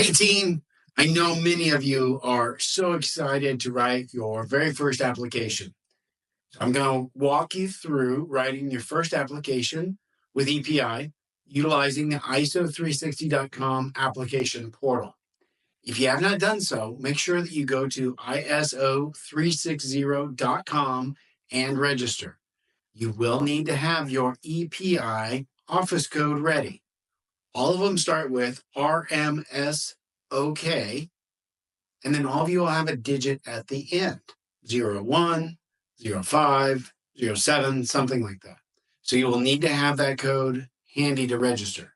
Hey team, I know many of you are so excited to write your very first application. So I'm going to walk you through writing your first application with EPI utilizing the ISO360.com application portal. If you have not done so, make sure that you go to ISO360.com and register. You will need to have your EPI office code ready. All of them start with RMSOK, and then all of you will have a digit at the end, 01, 05, 07, something like that. So you will need to have that code handy to register.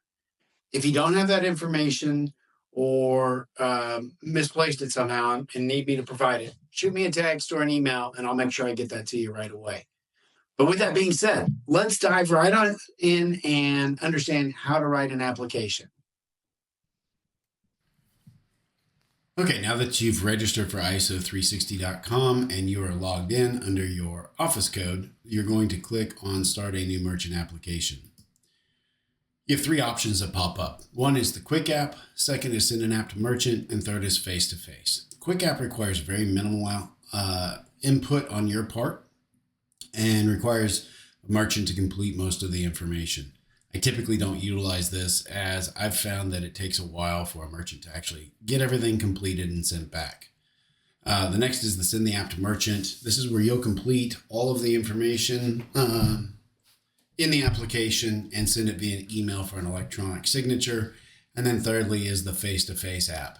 If you don't have that information or misplaced it somehow and need me to provide it, shoot me a text or an email, and I'll make sure I get that to you right away. But with that being said, let's dive right on in and understand how to write an application. Okay, now that you've registered for ISO360.com and you are logged in under your office code, you're going to click on Start a New Merchant Application. You have three options that pop up. One is the Quick App, second is Send an App to Merchant, and third is Face-to-Face. The Quick App requires very minimal input on your part and requires a merchant to complete most of the information. I typically don't utilize this as I've found that it takes a while for a merchant to actually get everything completed and sent back. The next is the Send the App to Merchant. This is where you'll complete all of the information in the application and send it via email for an electronic signature. And then thirdly is the Face-to-Face app.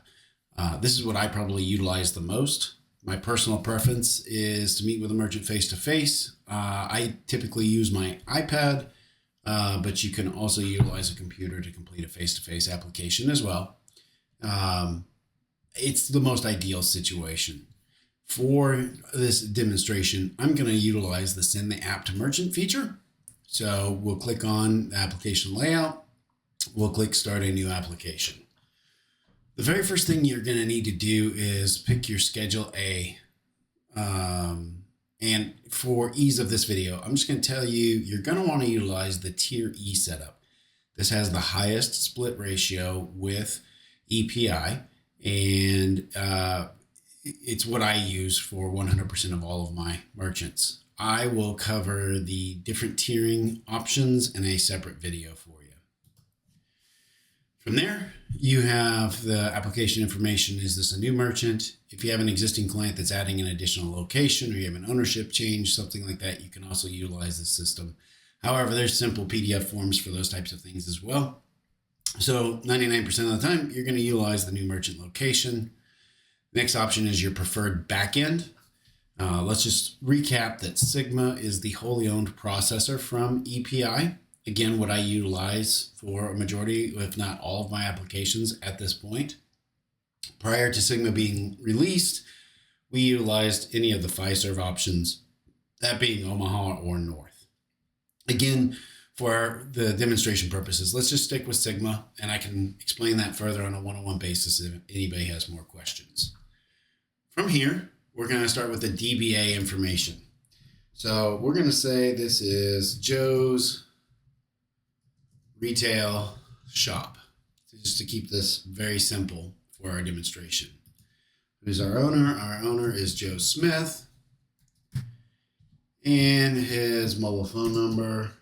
This is what I probably utilize the most. My personal preference is to meet with a merchant face-to-face. I typically use my iPad, but you can also utilize a computer to complete a face-to-face application as well. It's the most ideal situation. For this demonstration, I'm going to utilize the Send the App to Merchant feature. So we'll click on the application layout. We'll click Start a New Application. The very first thing you're going to need to do is pick your Schedule A. And for ease of this video, I'm just going to tell you, you're going to want to utilize the Tier E setup. This has the highest split ratio with EPI, and it's what I use for 100% of all of my merchants. I will cover the different tiering options in a separate video for you. From there, you have the application information. Is this a new merchant? If you have an existing client that's adding an additional location or you have an ownership change, something like that, you can also utilize this system. However, there's simple PDF forms for those types of things as well. So 99% of the time, you're going to utilize the new merchant location. Next option is your preferred backend. Let's just recap that Sigma is the wholly owned processor from EPI. Again, what I utilize for a majority, if not all of my applications at this point. Prior to Sigma being released, we utilized any of the Fiserv options, that being Omaha or North. Again, for the demonstration purposes, let's just stick with Sigma, and I can explain that further on a one-on-one basis if anybody has more questions. From here, we're going to start with the DBA information. So we're going to say this is Joe's Retail Shop, so just to keep this very simple for our demonstration. Who's our owner? Our owner is Joe Smith, and his mobile phone number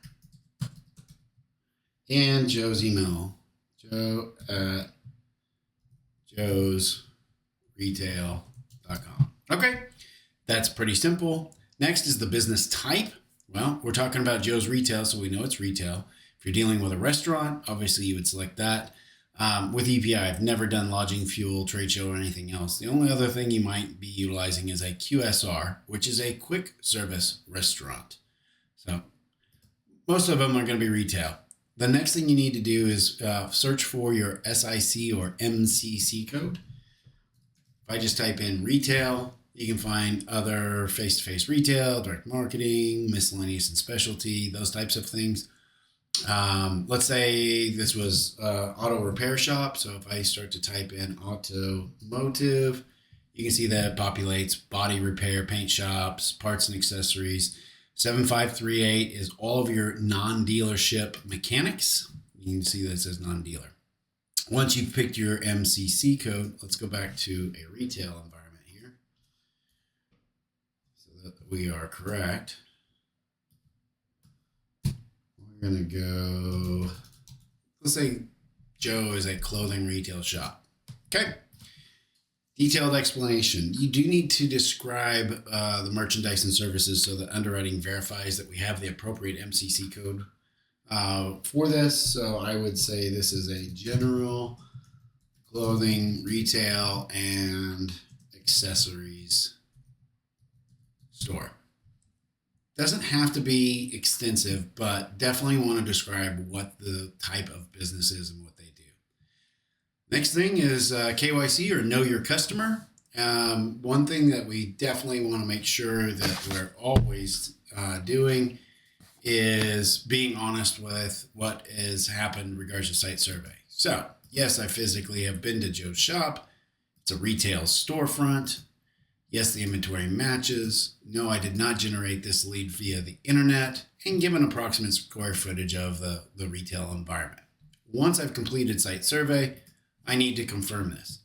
and Joe's email, joe@joesretail.com. Okay, that's pretty simple. Next is the business type. Well, we're talking about Joe's Retail, so we know it's retail. If you're dealing with a restaurant, obviously you would select that. With EPI, I've never done lodging, fuel, trade show, or anything else. The only other thing you might be utilizing is a QSR, which is a quick service restaurant. So most of them are going to be retail. The next thing you need to do is search for your SIC or MCC code. If I just type in retail, you can find other face-to-face retail, direct marketing, miscellaneous and specialty, those types of things. Let's say this was auto repair shop. So if I start to type in automotive, you can see that it populates body repair, paint shops, parts and accessories. 7538 is all of your non-dealership mechanics. You can see that it says non-dealer. Once you've picked your MCC code, let's go back to a retail environment here so that we are correct. We're going to go, let's say Joe is a clothing retail shop. Okay. Detailed explanation. You do need to describe the merchandise and services so that underwriting verifies that we have the appropriate MCC code for this. So I would say this is a general clothing, retail, and accessories store. Doesn't have to be extensive, but definitely want to describe what the type of business is and what they do. Next thing is KYC, or know your customer. One thing that we definitely want to make sure that we're always doing is being honest with what has happened in regards to site survey. So yes, I physically have been to Joe's shop. It's a retail storefront. Yes, the inventory matches. No, I did not generate this lead via the internet, and give an approximate square footage of the retail environment. Once I've completed site survey, I need to confirm this.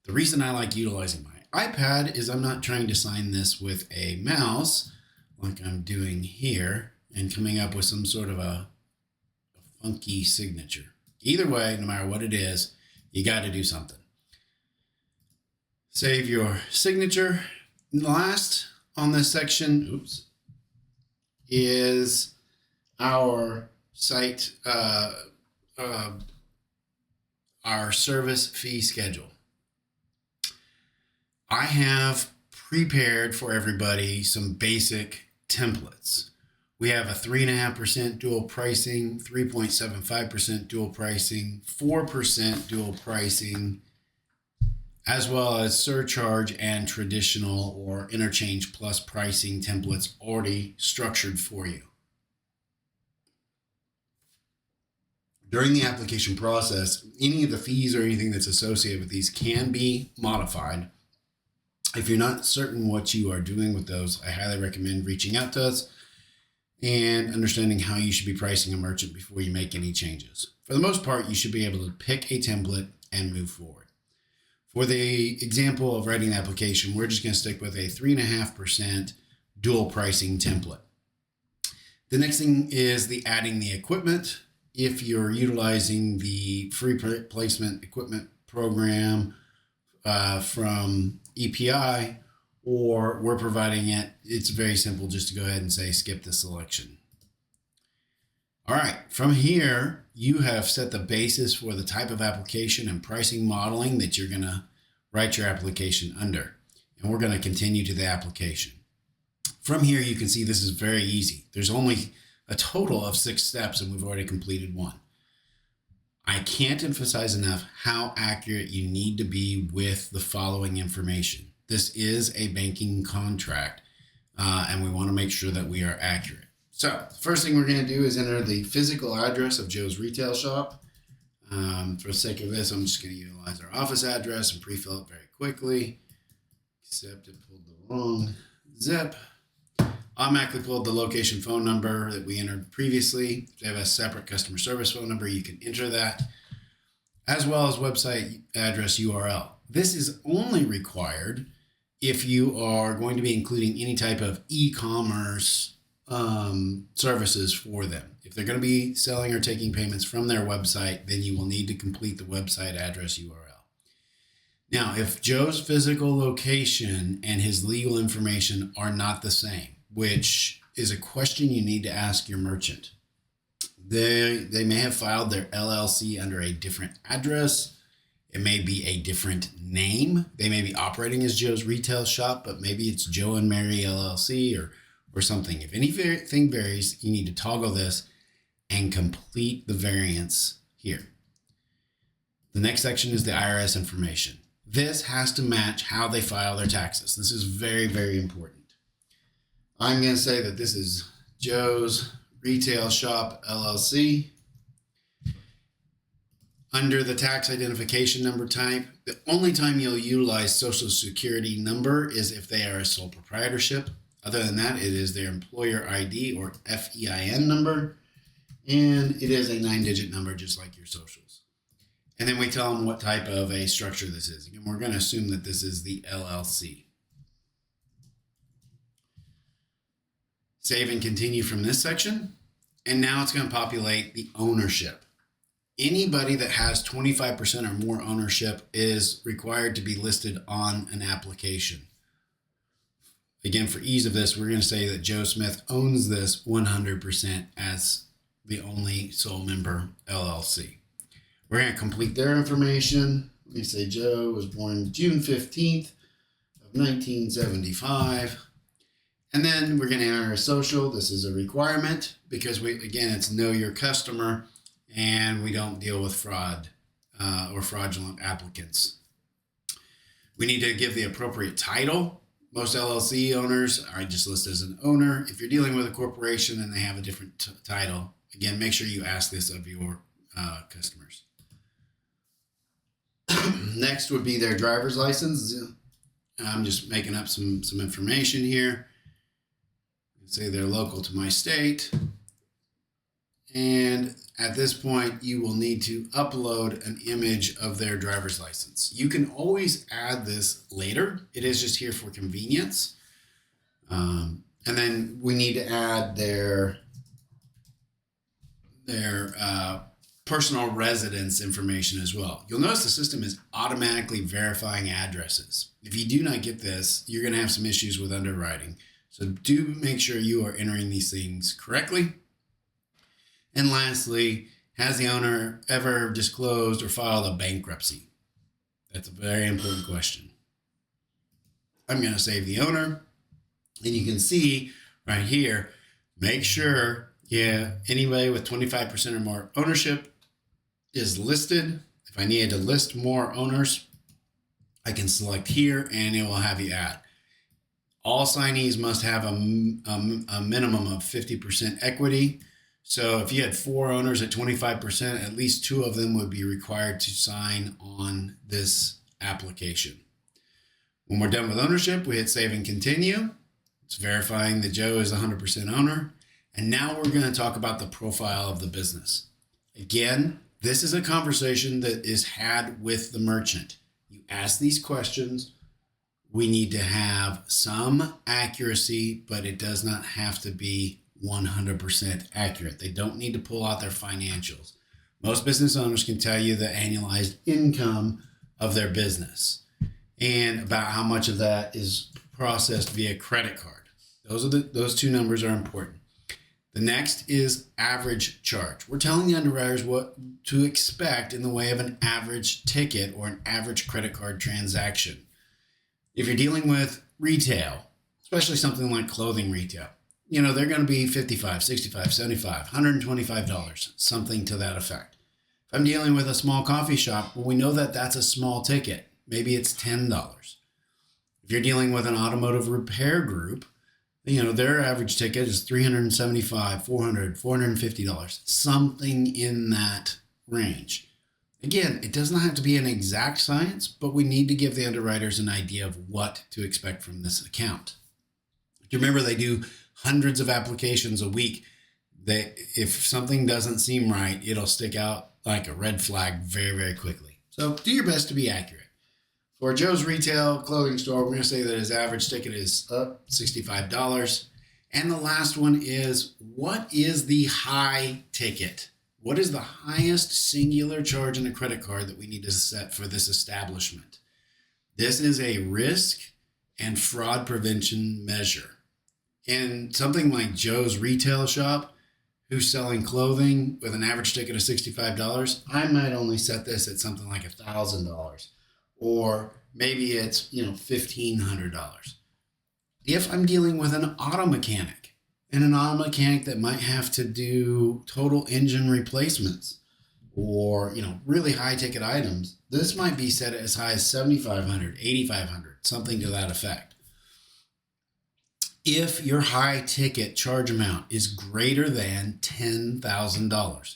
The reason I like utilizing my iPad is I'm not trying to sign this with a mouse like I'm doing here and coming up with some sort of a funky signature. Either way, no matter what it is, you got to do something. Save your signature. And last on this section, is our site, our service fee schedule. I have prepared for everybody some basic templates. We have a 3.5% dual pricing, 3.75% dual pricing, 4% dual pricing, as well as surcharge and traditional or interchange plus pricing templates already structured for you. During the application process, any of the fees or anything that's associated with these can be modified. If you're not certain what you are doing with those, I highly recommend reaching out to us and understanding how you should be pricing a merchant before you make any changes. For the most part, you should be able to pick a template and move forward. For the example of writing the application, we're just going to stick with a 3.5% dual pricing template. The next thing is the adding the equipment. If you're utilizing the free placement equipment program from EPI, or we're providing it, it's very simple just to go ahead and say skip the selection. All right, from here, you have set the basis for the type of application and pricing modeling that you're going to write your application under. And we're going to continue to the application. From here, you can see this is very easy. There's only a total of 6 steps, and we've already completed 1. I can't emphasize enough how accurate you need to be with the following information. This is a banking contract, and we want to make sure that we are accurate. So first thing we're going to do is enter the physical address of Joe's retail shop. For the sake of this, I'm just going to utilize our office address and pre-fill it very quickly. Except it pulled the wrong zip. Automatically pulled the location phone number that we entered previously. If you have a separate customer service phone number, you can enter that, as well as website address URL. This is only required if you are going to be including any type of e-commerce services for them. If they're going to be selling or taking payments from their website, then you will need to complete the website address URL. Now, if Joe's physical location and his legal information are not the same, which is a question you need to ask your merchant. They may have filed their LLC under a different address. It may be a different name. They may be operating as Joe's retail shop, but maybe it's Joe and Mary LLC or something. If anything varies, you need to toggle this and complete the variance here. The next section is the IRS information. This has to match how they file their taxes. This is very, very important. I'm going to say that this is Joe's Retail Shop LLC. Under the tax identification number type, the only time you'll utilize Social Security number is if they are a sole proprietorship. Other than that, it is their employer ID or FEIN number, and it is a 9-digit number just like your socials. And then we tell them what type of a structure this is. Again, we're going to assume that this is the LLC. Save and continue from this section. And now it's going to populate the ownership. Anybody that has 25% or more ownership is required to be listed on an application. Again, for ease of this, we're going to say that Joe Smith owns this 100% as the only sole member LLC. We're going to complete their information. Let me say Joe was born June 15th of 1975. And then we're going to enter a social. This is a requirement because it's know your customer, and we don't deal with fraud or fraudulent applicants. We need to give the appropriate title. Most LLC owners are just listed as an owner. If you're dealing with a corporation and they have a different title, again, make sure you ask this of your customers. Next would be their driver's license. I'm just making up some information here. Say they're local to my state. And at this point, you will need to upload an image of their driver's license. You can always add this later. It is just here for convenience. And then we need to add their personal residence information as well. You'll notice the system is automatically verifying addresses. If you do not get this, you're going to have some issues with underwriting. So do make sure you are entering these things correctly. And lastly, has the owner ever disclosed or filed a bankruptcy? That's a very important question. I'm going to save the owner. And you can see right here, make sure, anybody with 25% or more ownership is listed. If I needed to list more owners, I can select here and it will have you add. All signees must have a minimum of 50% equity. So if you had 4 owners at 25%, at least 2 of them would be required to sign on this application. When we're done with ownership, we hit save and continue. It's verifying that Joe is 100% owner. And now we're going to talk about the profile of the business. Again, this is a conversation that is had with the merchant. You ask these questions. We need to have some accuracy, but it does not have to be 100% accurate. They don't need to pull out their financials. Most business owners can tell you the annualized income of their business and about how much of that is processed via credit card. Those 2 numbers are important. The next is average charge. We're telling the underwriters what to expect in the way of an average ticket or an average credit card transaction. If you're dealing with retail, especially something like clothing retail, they're going to be $55, $65, $75, $125, something to that effect. If I'm dealing with a small coffee shop, well, we know that that's a small ticket. Maybe it's $10. If you're dealing with an automotive repair group, their average ticket is $375, $400, $450, something in that range. Again, it does not have to be an exact science, but we need to give the underwriters an idea of what to expect from this account. Remember, they do hundreds of applications a week. If something doesn't seem right, it'll stick out like a red flag very, very quickly. So do your best to be accurate. For Joe's retail clothing store, we're going to say that his average ticket is $65. And the last one is, what is the high ticket? What is the highest singular charge in a credit card that we need to set for this establishment? This is a risk and fraud prevention measure. In something like Joe's retail shop, who's selling clothing with an average ticket of $65, I might only set this at something like $1,000, or maybe it's $1,500. If I'm dealing with an auto mechanic, and an auto mechanic that might have to do total engine replacements or, really high ticket items, this might be set as high as $7,500, $8,500, something to that effect. If your high ticket charge amount is greater than $10,000,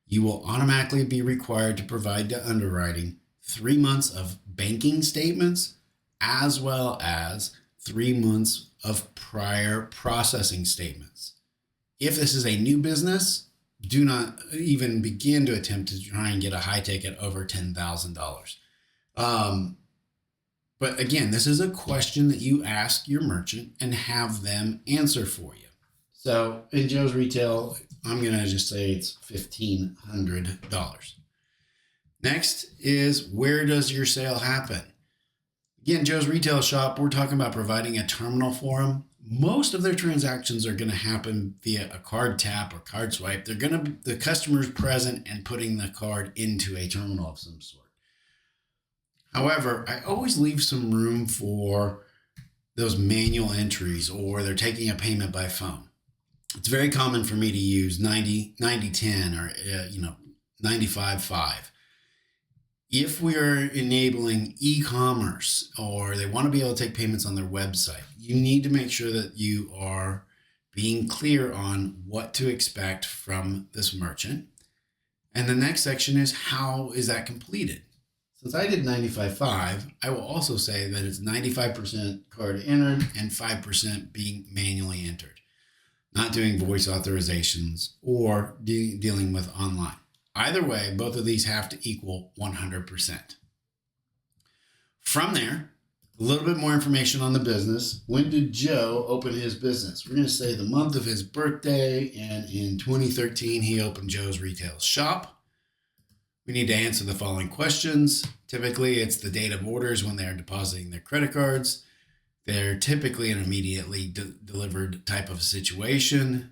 you will automatically be required to provide to underwriting 3 months of banking statements as well as 3 months of prior processing statements. If this is a new business, do not even begin to attempt to try and get a high ticket over $10,000. But again, this is a question that you ask your merchant and have them answer for you. So in Joe's Retail, I'm going to just say it's $1,500. Next is, where does your sale happen? Again, Joe's Retail Shop, we're talking about providing a terminal for them. Most of their transactions are going to happen via a card tap or card swipe. They're going to be the customer's present and putting the card into a terminal of some sort. However, I always leave some room for those manual entries, or they're taking a payment by phone. It's very common for me to use 90-10 or 95-5. If we are enabling e-commerce, or they want to be able to take payments on their website, you need to make sure that you are being clear on what to expect from this merchant. And the next section is, how is that completed? Since I did 95-5, I will also say that it's 95% card entered and 5% being manually entered. Not doing voice authorizations or dealing with online. Either way, both of these have to equal 100%. From there, a little bit more information on the business. When did Joe open his business? We're going to say the month of his birthday, and in 2013, he opened Joe's Retail Shop. We need to answer the following questions. Typically, it's the date of orders when they're depositing their credit cards. They're typically an immediately delivered type of situation.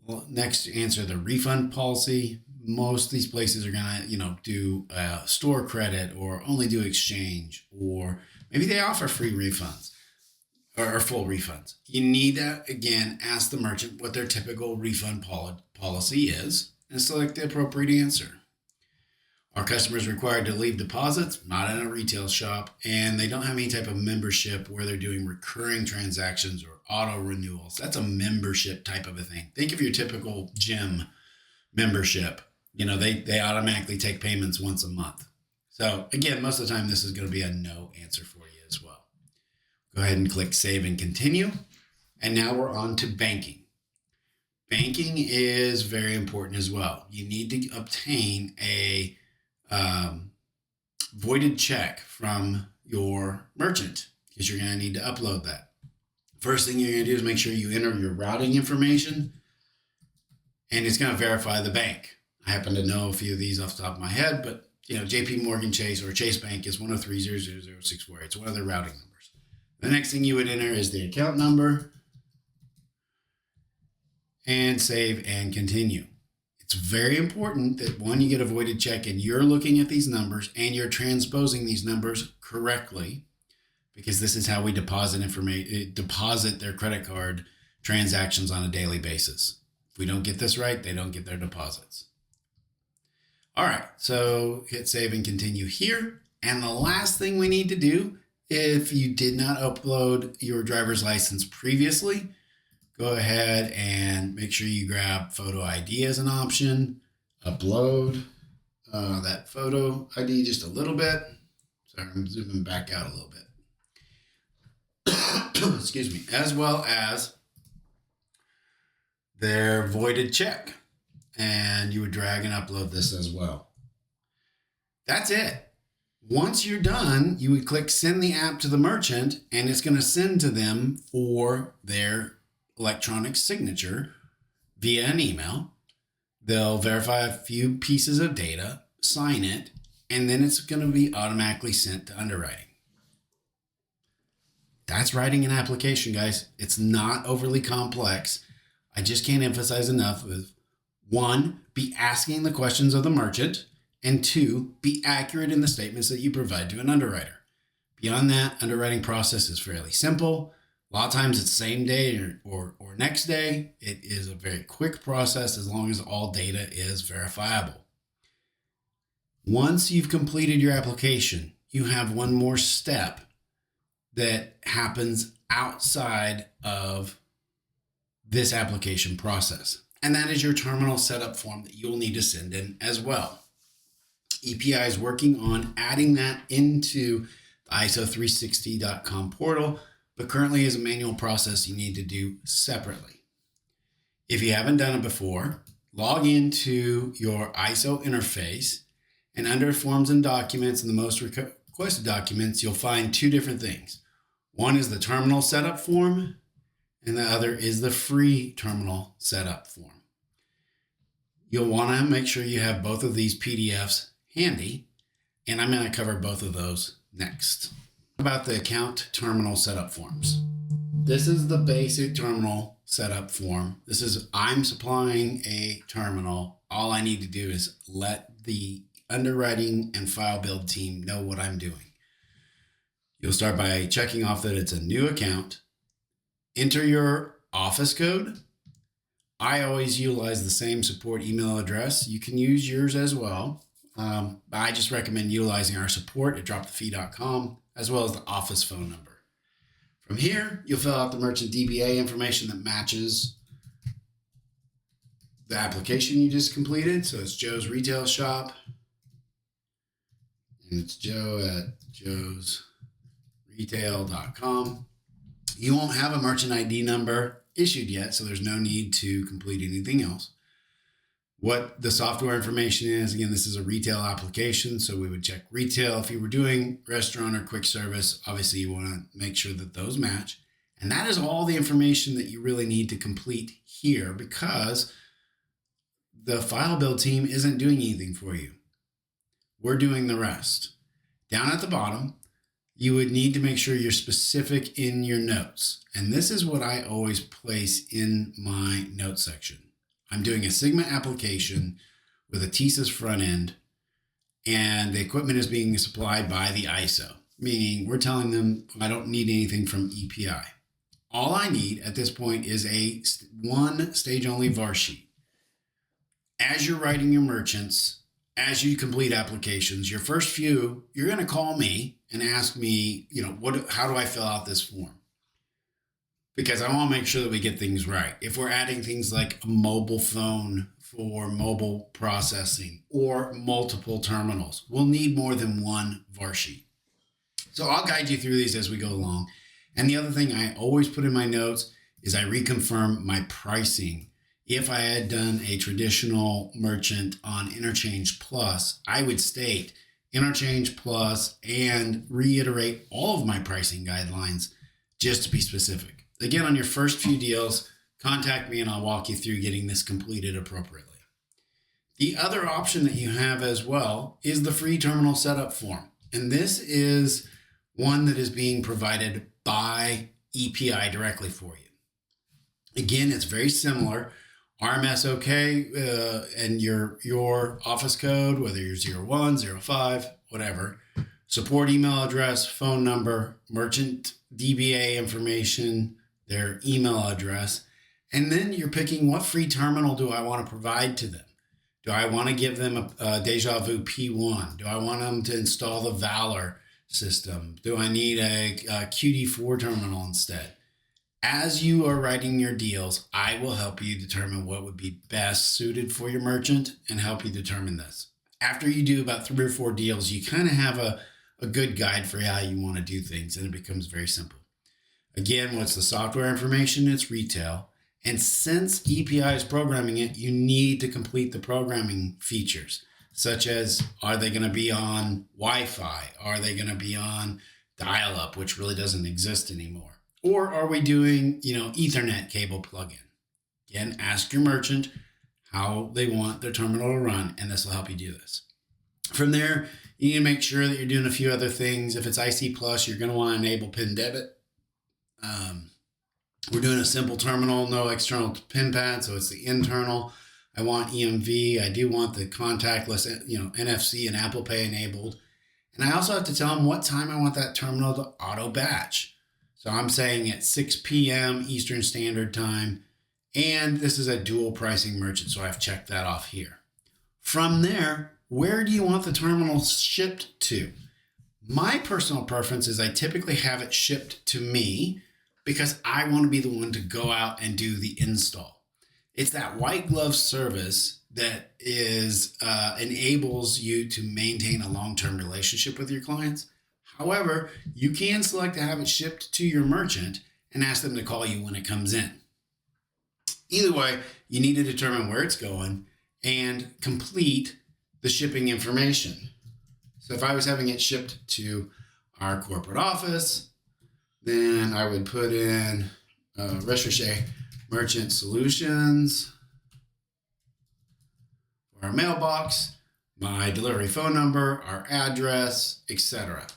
Well, next, answer the refund policy. Most of these places are going to, do store credit or only do exchange, or maybe they offer free refunds or full refunds. You need to, again, ask the merchant what their typical refund policy is and select the appropriate answer. Are customers required to leave deposits? Not in a retail shop, and they don't have any type of membership where they're doing recurring transactions or auto renewals. That's a membership type of a thing. Think of your typical gym membership. They automatically take payments once a month. So again, most of the time, this is going to be a no answer for you as well. Go ahead and click Save and Continue. And now we're on to banking. Banking is very important as well. You need to obtain a voided check from your merchant, because you're going to need to upload that. First thing you're going to do is make sure you enter your routing information, and it's going to verify the bank. I happen to know a few of these off the top of my head, but JP Morgan Chase or Chase Bank is 103-000-648. It's one of their routing numbers. The next thing you would enter is the account number, and save and continue. It's very important that when you get a voided check and you're looking at these numbers and you're transposing these numbers correctly, because this is how we deposit their credit card transactions on a daily basis. If we don't get this right, they don't get their deposits. All right, so hit save and continue here. And the last thing we need to do, if you did not upload your driver's license previously, go ahead and make sure you grab photo ID as an option. Upload that photo ID just a little bit. Sorry, I'm zooming back out a little bit. Excuse me. As well as their voided check. And you would drag and upload this as well. That's it. Once you're done, you would click Send the app to the merchant, and it's going to send to them for their electronic signature via an email. They'll verify a few pieces of data, sign it, and then it's going to be automatically sent to underwriting. That's writing an application, guys. It's not overly complex. I just can't emphasize enough of, 1, be asking the questions of the merchant, and 2, be accurate in the statements that you provide to an underwriter. Beyond that, underwriting process is fairly simple. A lot of times it's same day or next day. It is a very quick process as long as all data is verifiable. Once you've completed your application, you have one more step that happens outside of this application process. And that is your terminal setup form that you'll need to send in as well. EPI is working on adding that into the ISO360.com portal, but currently is a manual process you need to do separately. If you haven't done it before, log into your ISO interface, and under Forms and Documents and the most requested documents, you'll find two different things. One is the terminal setup form, and the other is the free terminal setup form. You'll want to make sure you have both of these PDFs handy, and I'm going to cover both of those next. About the account terminal setup forms. This is the basic terminal setup form. This is, I'm supplying a terminal. All I need to do is let the underwriting and file build team know what I'm doing. You'll start by checking off that it's a new account. Enter your office code. I always utilize the same support email address. You can use yours as well. I just recommend utilizing our support at dropthefee.com as well as the office phone number. From here, you'll fill out the merchant DBA information that matches the application you just completed. So it's Joe's Retail Shop. And it's Joe at joesretail.com. You won't have a merchant ID number issued yet, so there's no need to complete anything else. What the software information is, again, this is a retail application, so we would check retail. If you were doing restaurant or quick service, obviously you want to make sure that those match. And that is all the information that you really need to complete here, because the file build team isn't doing anything for you. We're doing the rest. Down at the bottom, you would need to make sure you're specific in your notes. And this is what I always place in my notes section. I'm doing a Sigma application with a TSYS front end, and the equipment is being supplied by the ISO, meaning we're telling them I don't need anything from EPI. All I need at this point is one stage-only VAR sheet. As you're writing your merchants, as you complete applications, your first few, you're going to call me and ask me, how do I fill out this form? Because I want to make sure that we get things right. If we're adding things like a mobile phone for mobile processing or multiple terminals, we'll need more than one VAR sheet. So I'll guide you through these as we go along. And the other thing I always put in my notes is I reconfirm my pricing. If I had done a traditional merchant on Interchange Plus, I would state Interchange Plus and reiterate all of my pricing guidelines just to be specific. Again, on your first few deals, contact me and I'll walk you through getting this completed appropriately. The other option that you have as well is the free terminal setup form. And this is one that is being provided by EPI directly for you. Again, it's very similar. RMS OK, and your office code, whether you're 01, 05, whatever. Support email address, phone number, merchant DBA information, their email address, and then you're picking what free terminal do I want to provide to them. Do I want to give them a Deja Vu P1? Do I want them to install the Valor system? Do I need a QD4 terminal instead? As you are writing your deals, I will help you determine what would be best suited for your merchant and help you determine this. After you do about 3 or 4 deals, you kind of have a good guide for how you want to do things, and it becomes very simple. Again, what's the software information? It's retail. And since EPI is programming it, you need to complete the programming features, such as, are they going to be on Wi-Fi? Are they going to be on dial-up, which really doesn't exist anymore? Or are we doing, Ethernet cable plug-in? Again, ask your merchant how they want their terminal to run, and this will help you do this. From there, you need to make sure that you're doing a few other things. If it's IC Plus, you're going to want to enable PIN debit. We're doing a simple terminal, no external PIN pad, so it's the internal. I want EMV. I do want the contactless, NFC and Apple Pay enabled. And I also have to tell them what time I want that terminal to auto batch. So I'm saying at 6 p.m. Eastern Standard Time. And this is a dual pricing merchant, so I've checked that off here. From there, where do you want the terminal shipped to? My personal preference is I typically have it shipped to me because I want to be the one to go out and do the install. It's that white glove service that enables you to maintain a long-term relationship with your clients. However, you can select to have it shipped to your merchant and ask them to call you when it comes in. Either way, you need to determine where it's going and complete the shipping information. So if I was having it shipped to our corporate office, then I would put in Recherche Merchant Solutions for our mailbox, my delivery phone number, our address, etc.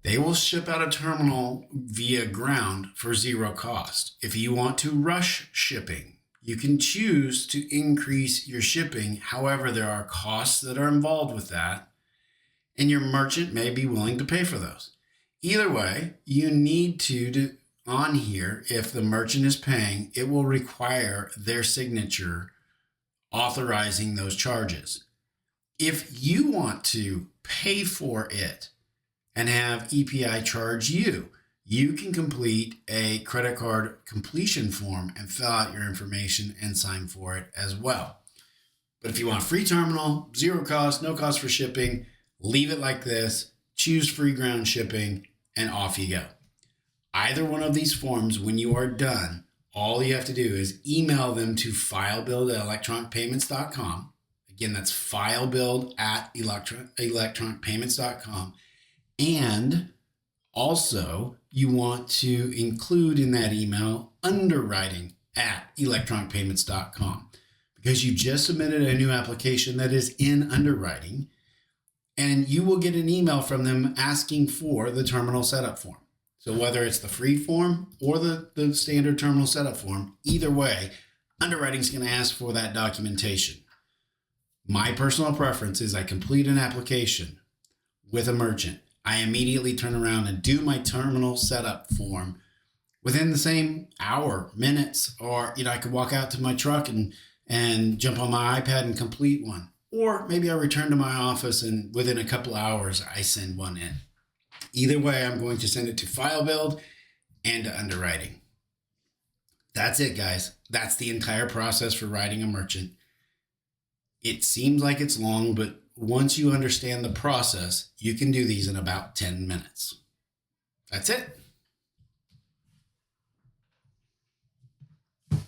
They will ship out a terminal via ground for zero cost. If you want to rush shipping, you can choose to increase your shipping. However, there are costs that are involved with that, and your merchant may be willing to pay for those. Either way, you need to on here, if the merchant is paying, it will require their signature authorizing those charges. If you want to pay for it and have EPI charge you, you can complete a credit card completion form and fill out your information and sign for it as well. But if you want a free terminal, zero cost, no cost for shipping, leave it like this, choose free ground shipping, and off you go. Either one of these forms, when you are done, all you have to do is email them to filebuild@electronicpayments.com. Again, that's filebuild@electronicpayments.com. And also, you want to include in that email underwriting@electronicpayments.com, because you just submitted a new application that is in underwriting, and you will get an email from them asking for the terminal setup form. So whether it's the free form or the standard terminal setup form, either way, underwriting is going to ask for that documentation. My personal preference is I complete an application with a merchant. I immediately turn around and do my terminal setup form within the same hour, minutes, or I could walk out to my truck and jump on my iPad and complete one. Or maybe I return to my office and within a couple hours, I send one in. Either way, I'm going to send it to file build and to underwriting. That's it, guys. That's the entire process for writing a merchant. It seems like it's long, but once you understand the process, you can do these in about 10 minutes. That's it. All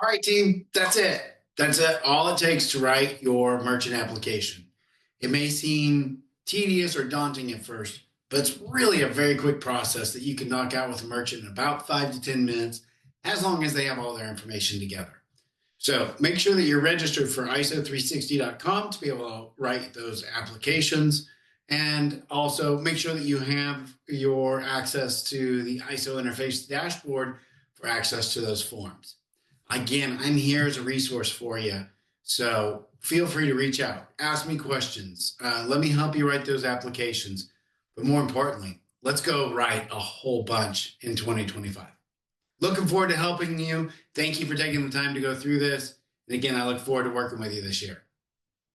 right, team, that's it. That's it. All it takes to write your merchant application. It may seem tedious or daunting at first, but it's really a very quick process that you can knock out with a merchant in about 5 to 10 minutes, as long as they have all their information together. So make sure that you're registered for ISO360.com to be able to write those applications. And also make sure that you have your access to the ISO interface dashboard for access to those forms. Again, I'm here as a resource for you. So feel free to reach out, ask me questions. Let me help you write those applications. But more importantly, let's go write a whole bunch in 2025. Looking forward to helping you. Thank you for taking the time to go through this. And again, I look forward to working with you this year.